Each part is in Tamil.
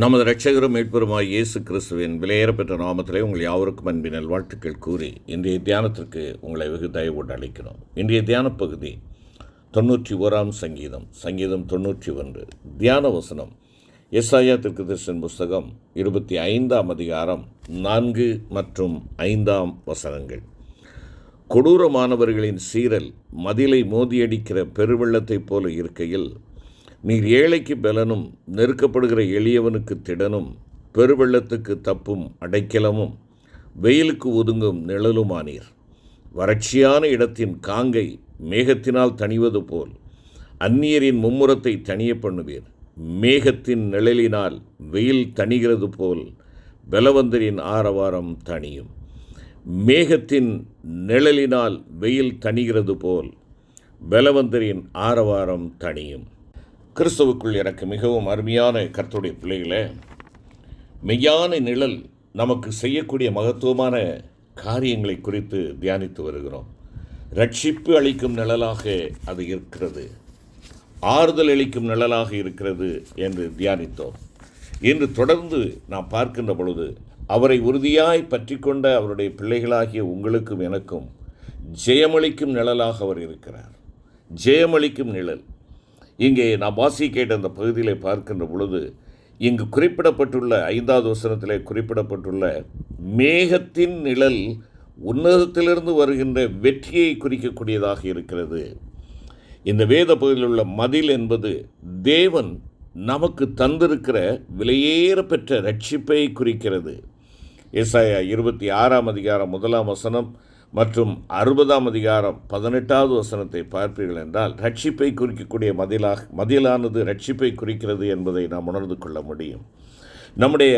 நமது இரட்சகரும் மீட்பெருமாய் இயேசு கிறிஸ்துவின் விலையேறப்பெற்ற நாமத்திலே உங்கள் யாவருக்கும் அன்பின் நல்வாழ்த்துக்கள் கூறி இன்றைய தியானத்திற்கு உங்களை வெகு தயவோடு அழைக்கிறோம். இன்றைய தியான பகுதி 91 சங்கீதம் 91. தியான வசனம் எசாயா தீர்க்கதரிசன புஸ்தகம் 25 4 மற்றும் 5 வசனங்கள். கொடூரமானவர்களின் சீறல் மதிலை மோதியடிக்கிற பெருவெள்ளத்தைப் போல இருக்கையில், நீர் ஏழைக்கு பலனும் நெருக்கப்படுகிற எளியவனுக்கு திடனும் பெருவெள்ளத்துக்கு தப்பும் அடைக்கலமும் வெயிலுக்கு ஒதுங்கும் நிழலுமானீர். வறட்சியான இடத்தின் காங்கை மேகத்தினால் தணிவது போல் அந்நியரின் மும்முரத்தை தணிய பண்ணுவீர். மேகத்தின் நிழலினால் வெயில் தணிகிறது போல் பலவந்தரின் ஆரவாரம் தணியும். மேகத்தின் நிழலினால் வெயில் தணிகிறது போல் பலவந்தரின் ஆரவாரம் தணியும். கிறிஸ்துவுக்குள் எனக்கு மிகவும் அருமையான கர்த்தருடைய பிள்ளைகளே, மெய்யான நிழல் நமக்கு செய்யக்கூடிய மகத்துவமான காரியங்களை குறித்து தியானித்து வருகிறோம். ரட்சிப்பு அளிக்கும் நிழலாக அது இருக்கிறது, ஆறுதல் அளிக்கும் நிழலாக இருக்கிறது என்று தியானித்தோம். இன்று தொடர்ந்து நாம் பார்க்கின்ற பொழுது, அவரை உறுதியாய் பற்றி கொண்ட அவருடைய பிள்ளைகளாகிய உங்களுக்கும் எனக்கும் ஜெயமளிக்கும் நிழலாக அவர் இருக்கிறார். ஜெயமளிக்கும் நிழல். இங்கே நாம் கேட்ட அந்த பகுதியில் பார்க்கின்ற பொழுது, இங்கு குறிப்பிடப்பட்டுள்ள 5வது வசனத்திலே குறிப்பிடப்பட்டுள்ள மேகத்தின் நிழல் உன்னதத்திலிருந்து வருகின்ற வெற்றியை குறிக்கக்கூடியதாக இருக்கிறது. இந்த வேத பகுதியில் உள்ள மதில் என்பது தேவன் நமக்கு தந்திருக்கிற விலையேற பெற்ற ரட்சிப்பை குறிக்கிறது. எசாயா 26 1 வசனம் மற்றும் 60 18வது வசனத்தை பார்ப்பீர்கள் என்றால், ரட்சிப்பை குறிக்கக்கூடிய மதிலானது ரட்சிப்பை குறிக்கிறது என்பதை நாம் உணர்ந்து கொள்ள முடியும். நம்முடைய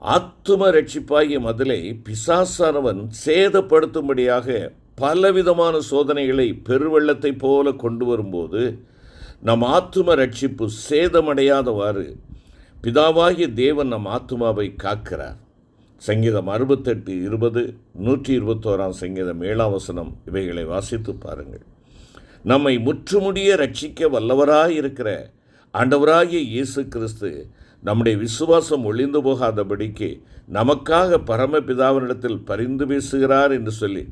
ஆத்தும ரட்சிப்பாகிய மதிலை பிசாசானவன் சேதப்படுத்தும்படியாக பலவிதமான சோதனைகளை பெருவெள்ளத்தை போல கொண்டு வரும்போது, நம் ஆத்தும ரட்சிப்பு சேதமடையாதவாறு பிதாவாகிய தேவன் நம் ஆத்துமாவை காக்கிறார். சங்கீதம் 68 20 121 சங்கீதம் 7 வசனம் இவைகளை வாசித்து பாருங்கள். நம்மை முற்றுமுடிய ரட்சிக்க வல்லவராய் இருக்கிற ஆண்டவராகிய இயேசு கிறிஸ்து நம்முடைய விசுவாசம் ஒளிந்து போகாதபடிக்கு நமக்காக பரமபிதாவினிடத்தில் பரிந்து பேசுகிறார் என்று சொல்லி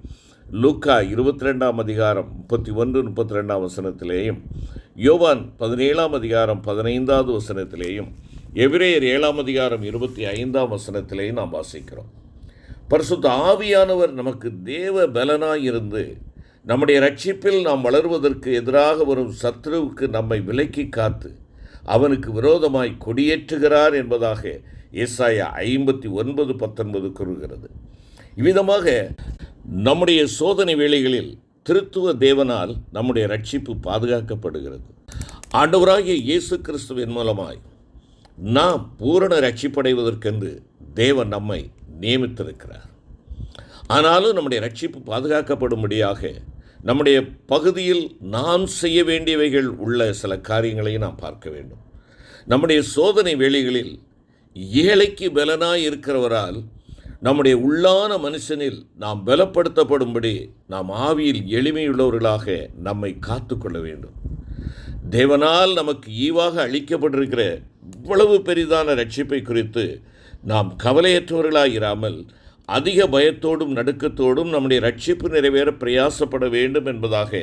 லூக்கா 22 31 32 வசனத்திலேயும், யோவான் 17 15 வசனத்திலேயும், எபிரேயர் 7 25 வசனத்திலேயும் நாம் வாசிக்கிறோம். பரிசுத்த ஆவியானவர் நமக்கு தேவ பலனாயிருந்து நம்முடைய ரட்சிப்பில் நாம் வளருவதற்கு எதிராக வரும் சத்ருவுக்கு நம்மை விலக்கி காத்து அவனுக்கு விரோதமாய் கொடியேற்றுகிறார் என்பதாக ஏசாயா 59:19 கூறுகிறது. இவ்விதமாக நம்முடைய சோதனை வேளைகளில் திருத்துவ தேவனால் நம்முடைய ரட்சிப்பு பாதுகாக்கப்படுகிறது. ஆண்டவராகிய இயேசு கிறிஸ்துவின் மூலமாய் நாம் பூரண ரட்சிப்படைவதற்கென்று தேவன் நம்மை நியமித்திருக்கிறார். ஆனாலும் நம்முடைய ரட்சிப்பு பாதுகாக்கப்படும்படியாக நம்முடைய பகுதியில் நாம் செய்ய வேண்டியவைகள் உள்ள சில காரியங்களையும் நாம் பார்க்க வேண்டும். நம்முடைய சோதனை வேளைகளில் ஏழைக்கு பலனாய் இருக்கிறவரால் நம்முடைய உள்ளான மனுஷனில் நாம் பலப்படுத்தப்படும்படி நாம் ஆவியில் எளிமையுள்ளவர்களாக நம்மை காத்து கொள்ள வேண்டும். தேவனால் நமக்கு ஈவாக அளிக்கப்பட்டிருக்கிற இவ்வளவு பெரிதான ரட்சிப்பை குறித்து நாம் கவலையற்றவர்களாயிராமல் அதிக பயத்தோடும் நடுக்கத்தோடும் நம்முடைய ரட்சிப்பு நிறைவேற பிரயாசப்பட வேண்டும் என்பதாக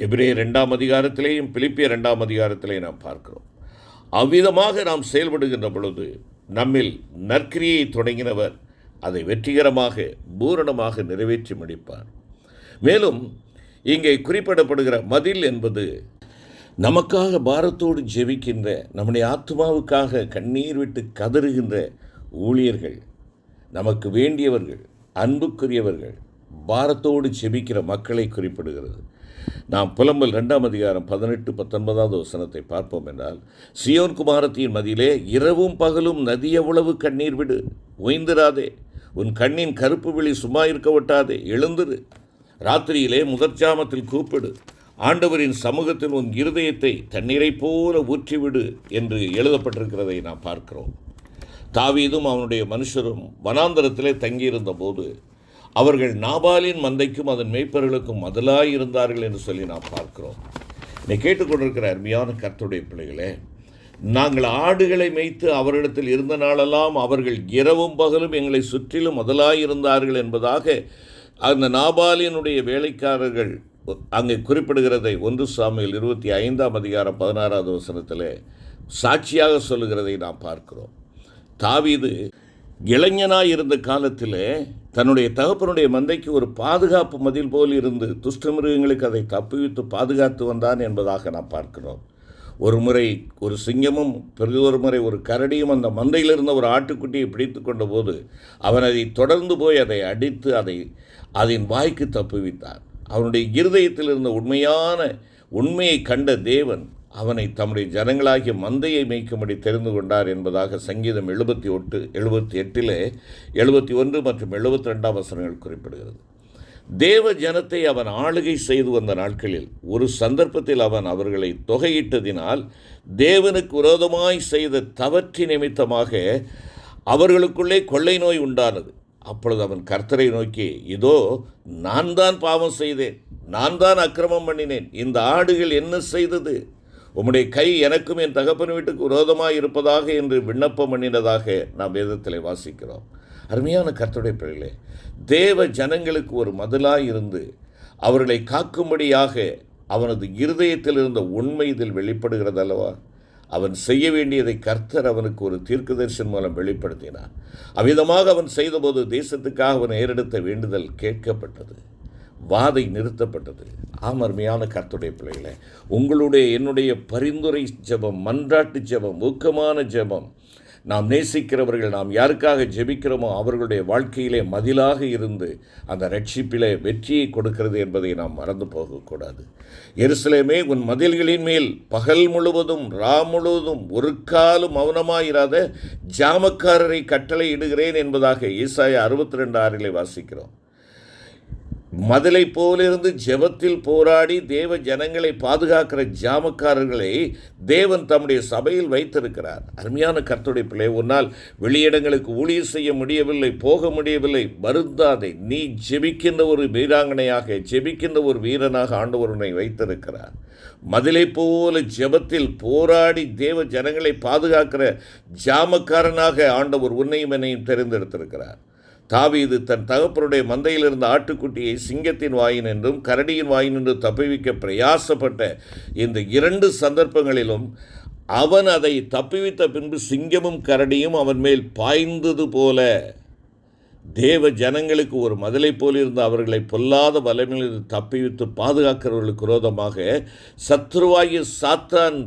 எபிரேயர் 2 பிலிப்பியர் 2 நாம் பார்க்கிறோம். அவ்விதமாக நாம் செயல்படுகின்ற பொழுது நம்மில் நற்கிரியை தொடங்கினவர் அதை வெற்றிகரமாக பூரணமாக நிறைவேற்றி முடிப்பார். மேலும் இங்கே குறிப்பிடப்படுகிற மதில் என்பது நமக்காக பாரத்தோடு ஜெபிக்கின்ற, நம்முடைய ஆத்மாவுக்காக கண்ணீர் விட்டு கதறுகின்ற ஊழியர்கள், நமக்கு வேண்டியவர்கள், அன்புக்குரியவர்கள், பாரத்தோடு ஜெபிக்கிற மக்களை குறிப்பிடுகிறது. நாம் புலம்பல் 2 18-19 வசனத்தை பார்ப்போம் என்றால், சியோன் குமாரத்தின் மதியிலே இரவும் பகலும் நதி எவ்வளவு கண்ணீர் விடு, ஓய்ந்திராதே, உன் கண்ணின் கருப்பு விழி சும்மா இருக்க விட்டாதே, எழுந்திரு, ராத்திரியிலே முதற்சாமத்தில் கூப்பிடு, ஆண்டவரின் சமூகத்தில் உன் இருதயத்தை தண்ணீரை போல ஊற்றிவிடு என்று எழுதப்பட்டிருக்கிறதை நாம் பார்க்கிறோம். தாவீதும் அவனுடைய மனுஷரும் வனாந்தரத்திலே தங்கியிருந்த போது அவர்கள் நாபாலின் மந்தைக்கும் அதன் மேய்ப்பர்களுக்கும் மதிலாயிருந்தார்கள் என்று சொல்லி நாம் பார்க்கிறோம். என்னை கேட்டுக்கொண்டிருக்கிற அருமையான கர்த்தருடைய பிள்ளைகளே, நாங்கள் ஆடுகளை மேய்த்து அவரிடத்தில் இருந்த நாளெல்லாம் அவர்கள் இரவும் பகலும் எங்களை சுற்றிலும் முதலாயிருந்தார்கள் என்பதாக அந்த நாபாலினுடைய வேலைக்காரர்கள் அங்கே குறிப்பிடுகிறதை 1 சாமுவேல் 25:16 சாட்சியாக சொல்லுகிறதை நாம் பார்க்கிறோம். தாவீது இளைஞனாய் இருந்த காலத்தில் தன்னுடைய தகப்பனுடைய மந்தைக்கு ஒரு பாதுகாப்பு மதில் போல் இருந்து துஷ்டமிருகங்களுக்கு அதை தப்புவித்து பாதுகாத்து வந்தான் என்பதாக நாம் பார்க்கிறோம். ஒரு முறை ஒரு சிங்கமும் ஒரு முறை ஒரு கரடியும் அந்த மந்தையில் இருந்த ஒரு ஆட்டுக்குட்டியை பிடித்து கொண்ட போது அவன் அதை தொடர்ந்து போய் அதை அடித்து அதன் வாய்க்கு தப்புவித்தான். அவனுடைய இருதயத்தில் இருந்த உண்மையை கண்ட தேவன் அவனை தம்முடைய ஜனங்களாகிய மந்தையை மேய்க்கும்படி தெரிந்து கொண்டார் என்பதாக சங்கீதம் 78, 71 மற்றும் 72 குறிப்பிடுகிறது. தேவ ஜனத்தை அவன் ஆளுகை செய்து வந்த நாட்களில் ஒரு சந்தர்ப்பத்தில் அவன் அவர்களை தொகையிட்டதினால் தேவனுக்கு விரோதமாய் செய்த தவற்றின் நிமித்தமாக அவர்களுக்குள்ளே கொள்ளை நோய் உண்டானது. அப்பொழுது அவன் கர்த்தரை நோக்கி, இதோ நான் தான் பாவம் செய்தேன், நான் தான் அக்கிரமம் பண்ணினேன், இந்த ஆடுகள் என்ன செய்தது? உம்முடைய கை எனக்கும் என் தகப்பன் வீட்டுக்கு விரோதமாக இருப்பதாக என்று விண்ணப்பம் பண்ணினதாக நாம் வேதத்தில் வாசிக்கிறோம். அருமையான கர்த்தருடைய பிள்ளைகளே, தேவ ஜனங்களுக்கு ஒரு மதிலாய் இருந்து அவர்களை காக்கும்படியாக அவனது இருதயத்தில் இருந்த உண்மை இதில் வெளிப்படுகிறது அல்லவா? அவன் செய்ய வேண்டியதை கர்த்தர் அவனுக்கு ஒரு தீர்க்கதரிசன் மூலம் வெளிப்படுத்தினார். அவ்விதமாக அவன் செய்தபோது தேசத்துக்காக அவன் ஏறெடுத்த வேண்டுதல் கேட்கப்பட்டது, வாதை நிறுத்தப்பட்டது. அருமையான கர்த்தருடைய பிள்ளைகளே, என்னுடைய பரிந்துரை ஜெபம், மன்றாட்டு ஜெபம், ஊக்கமான ஜெபம், நாம் நேசிக்கிறவர்கள், நாம் யாருக்காக ஜெபிக்கிறோமோ அவர்களுடைய வாழ்க்கையிலே மதிலாக இருந்து அந்த ரட்சிப்பிலே வெற்றியை கொடுக்கிறது என்பதை நாம் மறந்து போகக்கூடாது. எருசலேமே, உன் மதில்களின் மேல் பகல் முழுவதும் முழுவதும் ஒரு காலும் மௌனமாயிராத ஜாமக்காரரை கட்டளை இடுகிறேன் என்பதாக ஏசாயா 62:6 வாசிக்கிறோம். மதிலை போலிருந்து ஜெபத்தில் போராடி தேவ ஜனங்களை பாதுகாக்கிற ஜாமக்காரர்களை தேவன் தம்முடைய சபையில் வைத்திருக்கிறார். அருமையான கர்த்தருடைய பிள்ளை, உன்னால் வெளியிடங்களுக்கு ஊழியர் செய்ய முடியவில்லை, போக முடியவில்லை, வருந்தாதே. நீ ஜெபிக்கின்ற ஒரு வீராங்கனையாக, ஜெபிக்கின்ற ஒரு வீரனாக ஆண்டவர் உன்னை வைத்திருக்கிறார். மதிலை போல ஜெபத்தில் போராடி தேவ ஜனங்களை பாதுகாக்கிற ஜாமக்காரனாக ஆண்டவர் உன்னையும் என்னையும் தெரிந்தெடுத்திருக்கிறார். தாவீது தன் தகப்பனுடைய மந்தையில் இருந்த ஆட்டுக்குட்டியை சிங்கத்தின் வாயினின்றும் கரடியின் வாயினின்றும் தப்புவிக்க பிரயாசப்பட்ட இந்த 2 சந்தர்ப்பங்களிலும் அவன் அதை தப்புவித்த பின்பு சிங்கமும் கரடியும் அவன் மேல் பாய்ந்தது போல தேவ ஜனங்களுக்கு ஒரு மதிலை போலிருந்து அவர்களை பொல்லாத வல்லமையிலிருந்து தப்புவித்து பாதுகாக்கிறவர்களுக்கு விரோதமாக சத்துருவாகிய சாத்தான்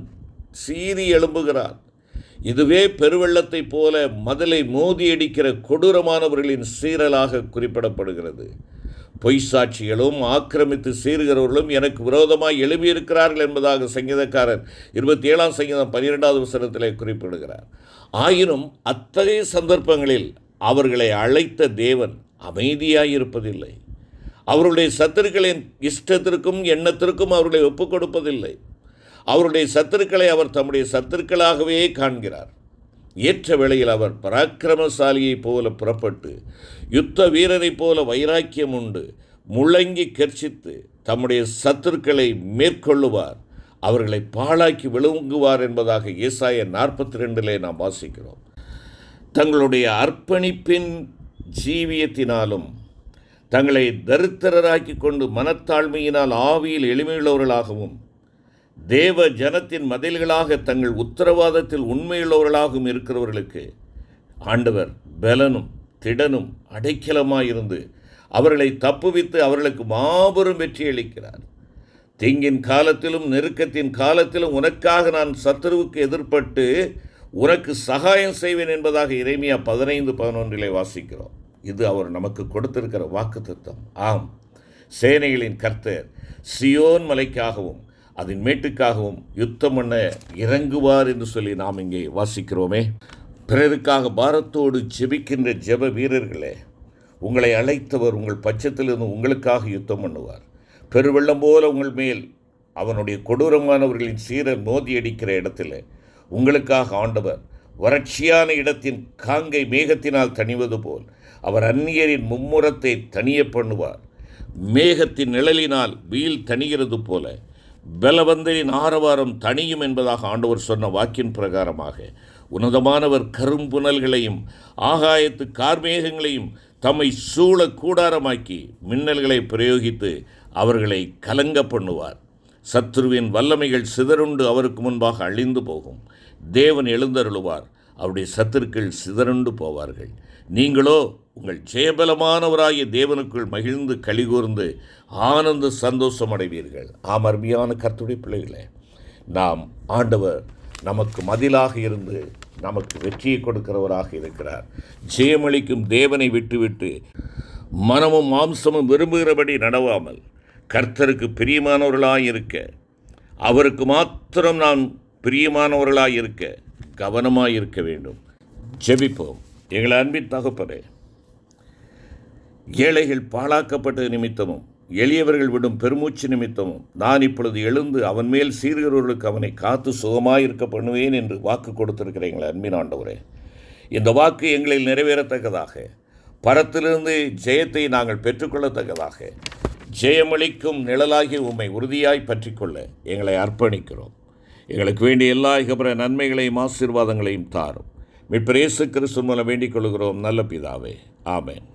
சீறி எழும்புகிறான். இதுவே பெருவெள்ளத்தை போல மதிலை மோதியடிக்கிற கொடூரமானவர்களின் சீரலாக குறிப்பிடப்படுகிறது. பொய் சாட்சிகளும் ஆக்கிரமித்து சீறுகிறவர்களும் எனக்கு விரோதமாய் எழுப்பியிருக்கிறார்கள் என்பதாக சங்கீதக்காரர் 27 சங்கீதம் 12 குறிப்பிடுகிறார். ஆயினும் அத்தகைய சந்தர்ப்பங்களில் அவர்களை அழைத்த தேவன் அமைதியாயிருப்பதில்லை. அவருடைய சத்துருக்களின் இஷ்டத்திற்கும் எண்ணத்திற்கும் அவர்களை ஒப்புக் கொடுப்பதில்லை. அவருடைய சத்துருக்களை அவர் தம்முடைய சத்துருக்களாகவே காண்கிறார். ஏற்ற வேளையில் அவர் பராக்கிரமசாலியைப் போல புறப்பட்டு யுத்த வீரரைப் போல வைராக்கியம் உண்டு முழங்கி கர்ச்சித்து தம்முடைய சத்துருக்களை மேற்கொள்ளுவார், அவர்களை பாழாக்கி விழுங்குவார் என்பதாக ஏசாயா 42 நாம் வாசிக்கிறோம். தங்களுடைய அர்ப்பணிப்பின் ஜீவியத்தினாலும் தங்களை தரித்திரராக்கி கொண்டு மனத்தாழ்மையினால் ஆவியில் எளிமையுள்ளவர்களாகவும் தேவ ஜனத்தின் மதில்களாக தங்கள் உத்தரவாதத்தில் உண்மையுள்ளவர்களாகவும் இருக்கிறவர்களுக்கு ஆண்டவர் பலனும் திடனும் அடைக்கலமாயிருந்து அவர்களை தப்புவித்து அவர்களுக்கு மாபெரும் வெற்றி அளிக்கிறார். தீங்கின் காலத்திலும் நெருக்கத்தின் காலத்திலும் உனக்காக நான் சத்துருவுக்கு எதிர்பட்டு உனக்கு சகாயம் செய்வேன் என்பதாக எரேமியா 15:11 வாசிக்கிறோம். இது அவர் நமக்கு கொடுத்திருக்கிற வாக்குத்தத்தம். ஆம், சேனைகளின் கர்த்தர் சியோன் மலைக்காகவும் அதன் மேட்டுக்காகவும் யுத்தம் பண்ண இறங்குவார் என்று சொல்லி நாம் இங்கே வாசிக்கிறோமே. பிறருக்காக பாரத்தோடு ஜெபிக்கின்ற ஜெப வீரர்களே, உங்களை அழைத்தவர் உங்கள் பட்சத்திலிருந்து உங்களுக்காக யுத்தம் பண்ணுவார். பெருவெள்ளம் போல உங்கள் மேல் அவனுடைய கொடூரமானவர்களின் சீரர் மோதி அடிக்கிற இடத்துல உங்களுக்காக ஆண்டவர் வறட்சியான இடத்தின் காங்கை மேகத்தினால் தணிவது போல் அவர் அந்நியரின் மும்முரத்தை தணிய பண்ணுவார். மேகத்தின் நிழலினால் வீல் தணிகிறது போல பலவந்தரின் ஆரவாரம் தனியும் என்பதாக ஆண்டவர் சொன்ன வாக்கின் பிரகாரமாக உன்னதமானவர் கரும்புனல்களையும் ஆகாயத்து கார்மேகங்களையும் தம்மை சூழ கூடாரமாக்கி மின்னல்களை பிரயோகித்து அவர்களை கலங்க பண்ணுவார். சத்துருவின் வல்லமைகள் சிதறுண்டு அவருக்கு முன்பாக அழிந்து போகும். தேவன் எழுந்தருளுவார், அவருடைய சத்துருக்கள் சிதறுண்டு போவார்கள். நீங்களோ உங்கள் ஜெயபலமானவராகிய தேவனுக்குள் மகிழ்ந்து கலிகூர்ந்து ஆனந்த சந்தோஷம் அடைவீர்கள். அருமையான கர்த்தருடைய பிள்ளைகளே, நாம் ஆண்டவர் நமக்கு மதிலாக இருந்து நமக்கு வெற்றியை கொடுக்கிறவராக இருக்கிறார். ஜெயமளிக்கும் தேவனை விட்டுவிட்டு மனமும் மாம்சமும் விரும்புகிறபடி நடவாமல் கர்த்தருக்கு பிரியமானவர்களாக இருக்க, அவருக்கு மாத்திரம் நாம் பிரியமானவர்களாக இருக்க கவனமாக இருக்க வேண்டும். ஜெபிப்போம். எங்கள் அன்பின் தகப்பனே, ஏழைகள் பாழாக்கப்பட்ட நிமித்தமும் எளியவர்கள் விடும் பெருமூச்சு நிமித்தமும் நான் இப்பொழுது எழுந்து அவன் மேல் சீர்கிறவர்களுக்கு அவனை காத்து சுகமாயிருக்க பண்ணுவேன் என்று வாக்கு கொடுத்திருக்கிற எங்கள் அன்பின் ஆண்டவரே, இந்த வாக்கு எங்களில் நிறைவேறத்தக்கதாக, பரத்திலிருந்து ஜெயத்தை நாங்கள் பெற்றுக்கொள்ளத்தக்கதாக, ஜெயமளிக்கும் நிழலாகி உம்மை உறுதியாய் பற்றிக்கொள்ள எங்களை அர்ப்பணிக்கிறோம். எங்களுக்கு வேண்டிய எல்லா இகபர நன்மைகளையும் ஆசீர்வாதங்களையும் தாரும். மீட்பர் இயேசு கிறிஸ்து மூலம் வேண்டிக் கொள்கிறோம் நல்ல பிதாவே. ஆமென்.